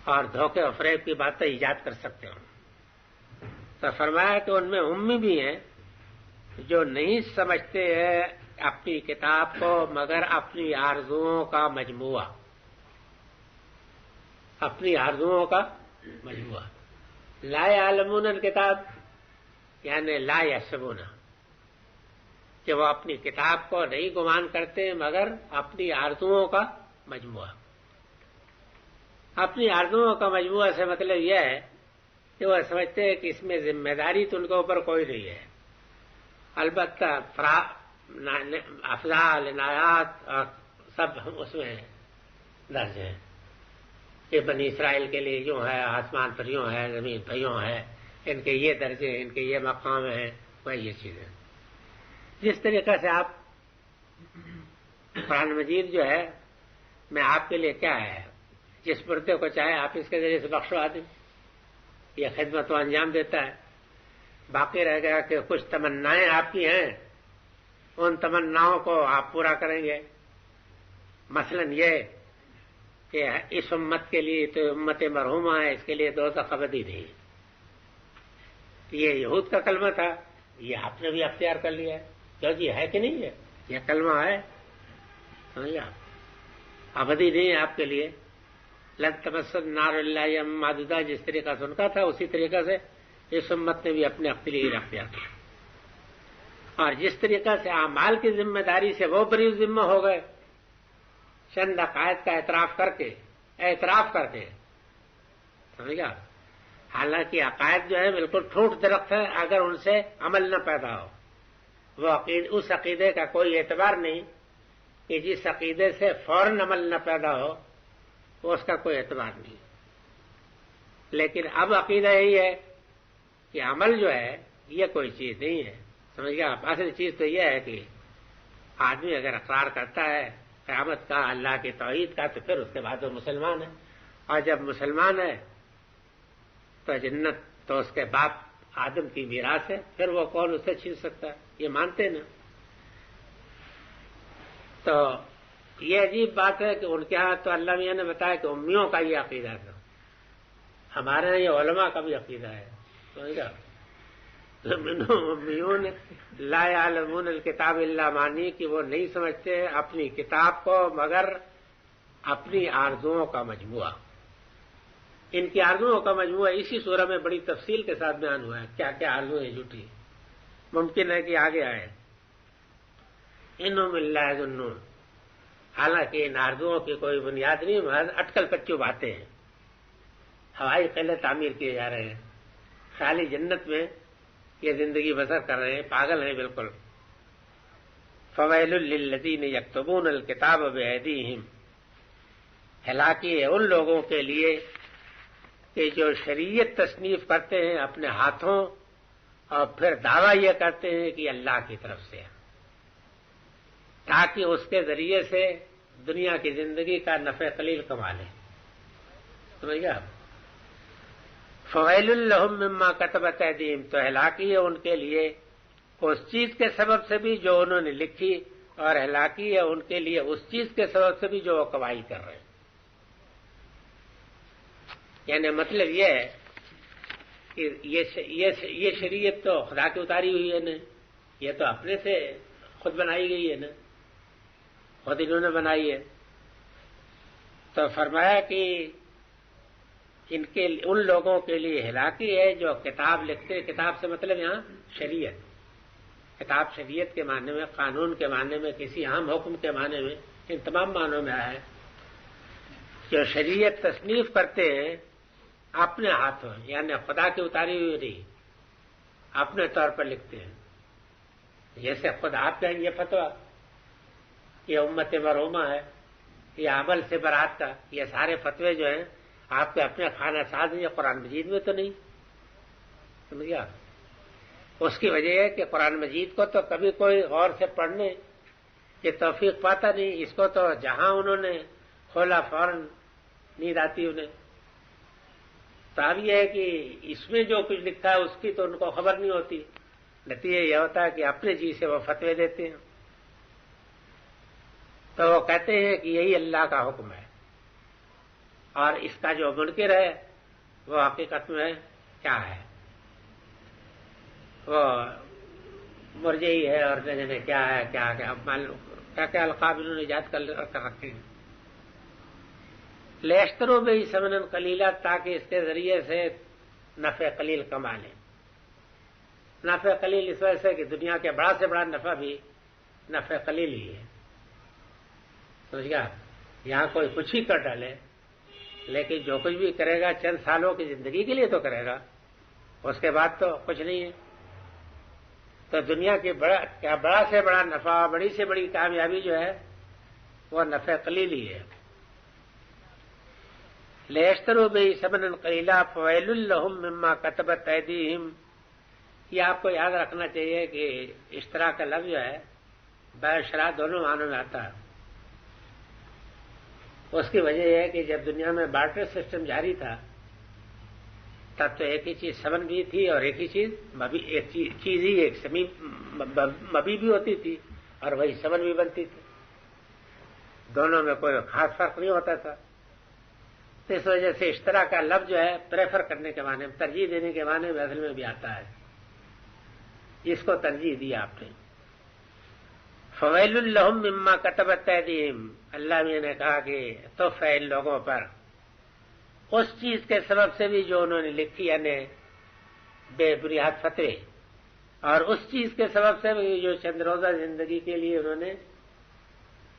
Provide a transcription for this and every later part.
اور دھوکے و فریب کی باتیں ایجاد کر سکتے ہوں. تو فرمایا کہ ان میں امی بھی ہیں جو نہیں سمجھتے ہیں اپنی کتاب کو مگر اپنی آرزوؤں کا مجموعہ. اپنی آرزوؤں کا مجموعہ. لا یعلمون الکتاب یعنی لا یحسبون، کہ وہ اپنی کتاب کو نہیں گمان کرتے مگر اپنی آرزوؤں کا مجموعہ. اپنی آرزوؤں کا مجموعہ سے مطلب یہ ہے کہ وہ سمجھتے ہیں کہ اس میں ذمہ داری تو ان کے اوپر کوئی نہیں ہے، البتہ افضال عنایات اور سب اس میں درج ہیں کہ بنی اسرائیل کے لیے یوں ہے، آسمان پر یوں ہے، زمین پر یوں ہے، ان کے یہ درجے، ان کے یہ مقام ہیں، وہ یہ چیزیں. جس طریقے سے آپ قرآن مجید جو ہے میں آپ کے لیے کیا ہے، جس مردے کو چاہے آپ اس کے ذریعے سے بخشوا دیں، یہ خدمت و انجام دیتا ہے. باقی رہ گیا کہ کچھ تمنائیں آپ کی ہیں، ان تمناؤں کو آپ پورا کریں گے. مثلا یہ کہ اس امت کے لیے تو امت مرحومہ ہے، اس کے لیے دوزخ ابدی نہیں. یہ یہود کا کلمہ تھا، یہ آپ نے بھی اختیار کر لیا ہے. کیوں جی ہے کہ نہیں ہے؟ یہ کلمہ ہے، سمجھا، ابدی نہیں ہے آپ کے لیے. لن تمسن نار الا ایاما معدودہ جس طریقہ سے ان کا تھا، اسی طریقہ سے اس امت نے بھی اپنے لیے اختیار کیا. اور جس طریقہ سے اعمال کی ذمہ داری سے وہ بری ذمہ ہو گئے چند عقائد کا اعتراف کر کے سمجھا. حالانکہ عقائد جو ہے بالکل ٹھوٹ درخت ہے، اگر ان سے عمل نہ پیدا ہو، وہ اس عقیدے کا کوئی اعتبار نہیں کہ جس عقیدے سے فوراً عمل نہ پیدا ہو، اس کا کوئی اعتبار نہیں. لیکن اب عقیدہ یہی ہے کہ عمل جو ہے یہ کوئی چیز نہیں ہے. سمجھ گیا. اصل چیز تو یہ ہے کہ آدمی اگر اقرار کرتا ہے قیامت کا، اللہ کی توحید کا، تو پھر اس کے بعد وہ مسلمان ہے. اور جب مسلمان ہے تو جنت تو اس کے باپ آدم کی میراث ہے، پھر وہ کون اسے چھین سکتا ہے؟ یہ مانتے نا. تو یہ عجیب بات ہے کہ ان کے ہاں تو اللہ میاں نے بتایا کہ امیوں کا یہ عقیدہ تھا. ہمارے یہاں یہ علماء کا بھی عقیدہ ہے. سمجھا. امیون لا یعلمون الکتاب الا معنی کہ وہ نہیں سمجھتے اپنی کتاب کو مگر اپنی آرزوؤں کا مجموعہ. ان کی آرزوؤں کا مجموعہ اسی سورہ میں بڑی تفصیل کے ساتھ بیان ہوا ہے. کیا کیا آرزویں جھوٹی ممکن ہے کہ آگے آئے. انہم الا یظنون، حالانکہ ان آرزوؤں کی کوئی بنیاد نہیں، محض اٹکل پچو باتیں ہیں. ہوائی قلعے تعمیر کیے جا رہے ہیں، خالی جنت میں یہ زندگی بسر کر رہے ہیں، پاگل ہیں بالکل. فویل للذین یکتبون الکتاب بایدیہم، ہلاکی ہے ان لوگوں کے لیے کہ جو شریعت تصنیف کرتے ہیں اپنے ہاتھوں اور پھر دعویٰ یہ کرتے ہیں کہ اللہ کی طرف سے، تاکہ اس کے ذریعے سے دنیا کی زندگی کا نفع قلیل کما لیں. سمجھ گیا. فویل لہم مما کتبت ایدیہم، تو ہلاکی ہے ان کے لیے اس چیز کے سبب سے بھی جو انہوں نے لکھی، اور ہلاکی ہے ان کے لیے اس چیز کے سبب سے بھی جو وہ کمائی کر رہے ہیں. یعنی مطلب یہ ہے کہ یہ شریعت تو خدا کی اتاری ہوئی ہے نا، یہ تو اپنے سے خود بنائی گئی ہے نا، خود انہوں نے بنائی ہے. تو فرمایا کہ ان لوگوں کے لیے ہلاکی ہے جو کتاب لکھتے ہیں. کتاب سے مطلب یہاں شریعت، کتاب شریعت کے معنی میں، قانون کے معنی میں، کسی عام حکم کے معنی میں، ان تمام معنوں میں آیا ہے. جو شریعت تصنیف کرتے ہیں اپنے ہاتھوں، یعنی خدا کی اتاری ہوئی نہیں، اپنے طور پر لکھتے ہیں. جیسے خود آپ کہیں یہ فتویٰ، یہ امت مرحومہ ہے، یہ عمل سے برات کا، یہ سارے فتوے جو ہیں آپ کے اپنے خانہ ساز ہیں، یہ قرآن مجید میں تو نہیں. سمجھ گیا. اس کی وجہ ہے کہ قرآن مجید کو تو کبھی کوئی غور سے پڑھنے کی توفیق پاتا نہیں. اس کو تو جہاں انہوں نے کھولا فوراً نیند آتی انہیں. تو اب یہ ہے کہ اس میں جو کچھ لکھا ہے اس کی تو ان کو خبر نہیں ہوتی. نتیجہ یہ ہوتا ہے کہ اپنے جی سے وہ فتوے دیتے ہیں. تو وہ کہتے ہیں کہ یہی اللہ کا حکم ہے. اور اس کا جو منکر ہے وہ حقیقت میں کیا ہے، وہ مرجئی ہے اور کیا ہے کیا کیا القاب انہوں نے ایجاد کر رکھے ہیں۔ لیشترو بھی ثمنا قلیلا، تاکہ اس کے ذریعے سے نفع قلیل کما لیں۔ نفع قلیل اس وجہ سے کہ دنیا کے بڑا سے بڑا نفع بھی نفع قلیل ہی ہے، سمجھ گیا؟ یہاں کوئی کچھ ہی کر ڈالے، لیکن جو کچھ بھی کرے گا چند سالوں کی زندگی کے لیے تو کرے گا، اس کے بعد تو کچھ نہیں ہے۔ تو دنیا کی بڑا سے بڑا نفع، بڑی سے بڑی کامیابی جو ہے وہ نفع قلیل ہی ہے۔ لیشتروا به ثمنا قلیلا فویل لهم مما کتبت ایدیہم، یہ آپ کو یاد رکھنا چاہیے کہ اشترا کا لفظ جو ہے بیع و شراء دونوں معنوں میں آتا ہے۔ اس کی وجہ یہ ہے کہ جب دنیا میں بارٹر سسٹم جاری تھا تب تو ایک ہی چیز ثمن بھی تھی اور ایک ہی چیز مبی، ایک چیز ہی ایک مبی بھی ہوتی تھی اور وہی ثمن بھی بنتی تھی، دونوں میں کوئی خاص فرق نہیں ہوتا تھا۔ تو اس وجہ سے اشترا کا لفظ جو ہے پریفر کرنے کے معنی میں، ترجیح دینے کے معنی میں اصل میں بھی آتا ہے، اس کو ترجیح دیا آپ نے۔ فویل لہم مما کتبت ایدیہم، اللہ نے کہا کہ تو فیل لوگوں پر اس چیز کے سبب سے بھی جو انہوں نے لکھی، یعنی بے بنیاد فتوے، اور اس چیز کے سبب سے بھی جو چند روزہ زندگی کے لیے انہوں نے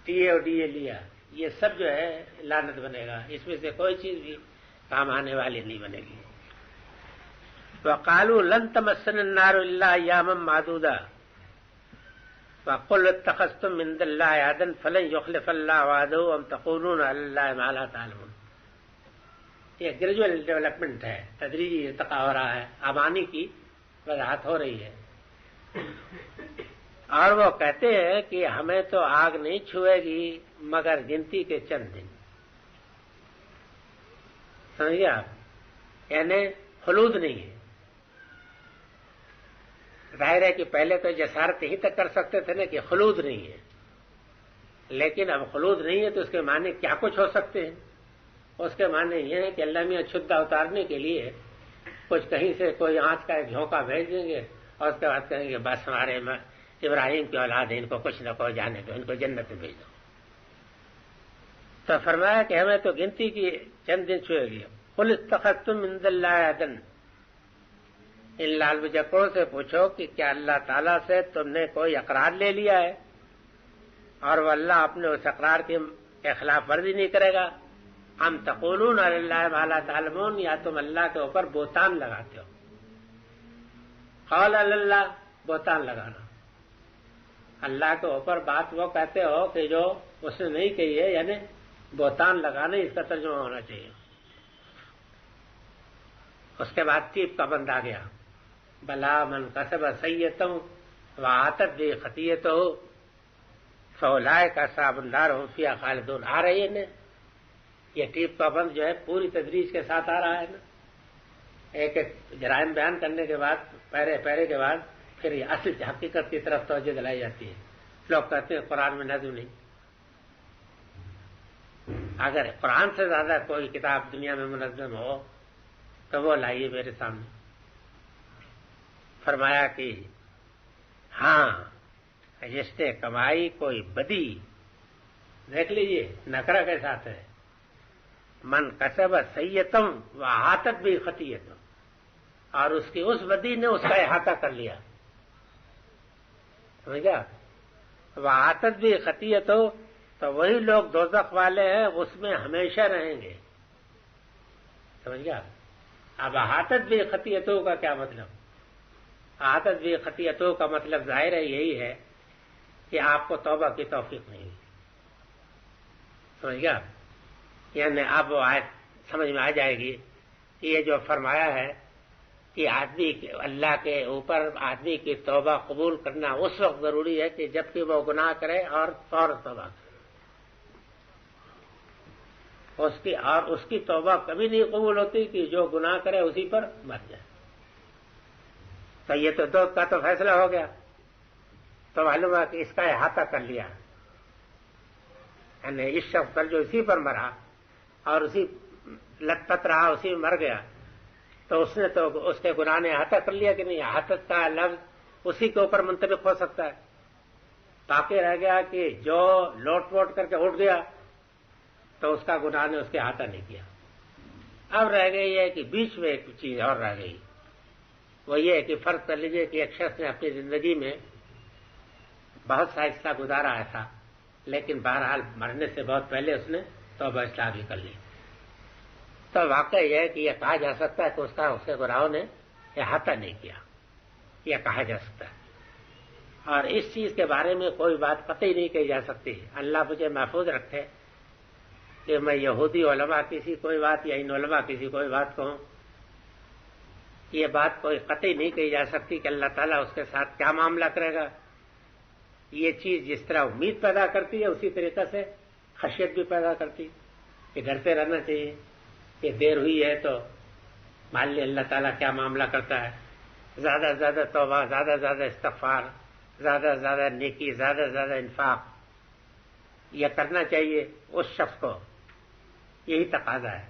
ٹی اے اور ڈی اے لیا، یہ سب جو ہے لعنت بنے گا، اس میں سے کوئی چیز بھی کام آنے والی نہیں بنے گی۔ وقالوا لن تمسنا النار الا ایاما معدودا وقل اتخذتم من دون الله عهدا فلن يخلف الله وعده ام تقولون على الله ما لا تعلمون۔ یہ گریجویل ڈیولپمنٹ ہے، تدریجی ارتقاء ہو رہا ہے، امانی کی وضاحت ہو رہی ہے۔ اور وہ کہتے ہیں کہ ہمیں تو آگ نہیں چھوئے گی مگر گنتی کے چند دن، سمجھے آپ؟ یعنی خلود نہیں ہے۔ ظاہر ہے کہ پہلے تو جسارت ہی تک کر سکتے تھے نا کہ خلود نہیں ہے، لیکن اب خلود نہیں ہے تو اس کے معنی کیا کچھ ہو سکتے ہیں؟ اس کے معنی یہ ہے کہ اللہ میاں چھدا اتارنے کے لیے کچھ کہیں سے کوئی آنچ کا ایک جھونکا بھیج دیں گے اور اس کے بعد کہیں گے بس ہمارے ابراہیم کی اولاد ہے، ان کو کچھ نہ کوئی جانے دو، ان کو جنت میں بھیج دو۔ تو فرمایا کہ ہمیں تو گنتی کی چند دن چھوئے گی۔ قل اتخذتم من دون اللہ عہدا، ان لال بجکڑوں سے پوچھو کہ کیا اللہ تعالیٰ سے تم نے کوئی اقرار لے لیا ہے اور وہ اللہ اپنے اس اقرار کے خلاف ورزی نہیں کرے گا؟ ام تقولون علی اللہ ما لا تعلمون، یا تم اللہ کے اوپر بہتان لگاتے ہو۔ قول علی اللہ، بہتان لگانا، اللہ کے اوپر بات وہ کہتے ہو کہ جو اس نے نہیں کہی ہے، یعنی بہتان لگانا، اس کا ترجمہ ہونا چاہیے۔ اس کے بعد تیب کا بند آ گیا، بلا من کسب سیئۃ وعاتت بہ خطیئۃ فاولئک اصحاب النار هم فیہا خالدون۔ آ رہی ہے نا یہ ٹیپ کا بند جو ہے پوری تدریج کے ساتھ آ رہا ہے نا، ایک ایک جرائم بیان کرنے کے بعد پہرے کے بعد پھر یہ اصل حقیقت کی طرف توجہ دلائی جاتی ہے۔ لوگ کہتے ہیں قرآن میں نظم نہیں، اگر قرآن سے زیادہ کوئی کتاب دنیا میں منظم ہو تو وہ لائیے میرے سامنے۔ فرمایا کہ ہاں جس نے کمائی کوئی بدی، دیکھ لیجئے نکرہ کے ساتھ ہے، من کسب سیئۃ وعاتت بہ خطیئۃ، اور اس کی اس بدی نے اس کا احاطہ کر لیا، سمجھا؟ وعاتت بہ خطیئۃ، تو وہی لوگ دوزخ والے ہیں، اس میں ہمیشہ رہیں گے، سمجھ گیا؟ اب احاطت بہ خطیئۃ کا کیا مطلب؟ احاطت بہ خطیئۃ کا مطلب ظاہر ہے یہی ہے کہ آپ کو توبہ کی توفیق نہیں ہوئی، سمجھ گیا؟ یعنی اب وہ آیت سمجھ میں آ جائے گی کہ یہ جو فرمایا ہے کہ آدمی اللہ کے اوپر آدمی کی توبہ قبول کرنا اس وقت ضروری ہے کہ جبکہ وہ گناہ کرے اور فوراً توبہ کرے، اس کی توبہ کبھی نہیں قبول ہوتی کہ جو گناہ کرے اسی پر مر جائے۔ تو یہ تو دو کا تو فیصلہ ہو گیا، تو معلوم ہے کہ اس کا احاطہ کر لیا، یعنی اس شخص پر جو اسی پر مرا اور اسی لت پت رہا اسی میں مر گیا تو اس نے تو اس کے گناہ نے احاطہ کر لیا کہ نہیں؟ احاطہ کا لفظ اسی کے اوپر منطبق ہو سکتا ہے. باقی رہ گیا کہ جو لوٹ ووٹ کر کے اٹھ گیا تو اس کا گناہ نے اس کے احاطہ نہیں کیا. اب رہ گئی ہے کہ بیچ میں ایک چیز اور رہ گئی، وہ یہ ہے کہ فرض کر لیجیے کہ ایک شخص نے اپنی زندگی میں بہت سا حصہ گزارا ہے تھا، لیکن بہرحال مرنے سے بہت پہلے اس نے توبہ اصلاح بھی کر لی. تو واقعہ یہ ہے کہ یہ کہا جا سکتا ہے کہ اس کے گناہوں نے احاطہ نہیں کیا، یہ کہا جا سکتا ہے. اور اس چیز کے بارے میں کوئی بات قطعی نہیں کہی جا سکتی. اللہ مجھے محفوظ رکھے کہ میں یہودی علماء کسی کوئی بات یا ان علماء کسی کوئی بات کہوں. یہ بات کوئی قطعی نہیں کہی جا سکتی کہ اللہ تعالیٰ اس کے ساتھ کیا معاملہ کرے گا. یہ چیز جس طرح امید پیدا کرتی ہے اسی طریقے سے خشیت بھی پیدا کرتی کہ ڈرتے رہنا چاہیے کہ دیر ہوئی ہے تو مان لیں اللہ تعالیٰ کیا معاملہ کرتا ہے. زیادہ سے زیادہ توبہ، زیادہ سے زیادہ استغفار، زیادہ سے زیادہ نیکی، زیادہ سے زیادہ انفاق یہ کرنا چاہیے اس شخص کو. یہی تقاضا ہے.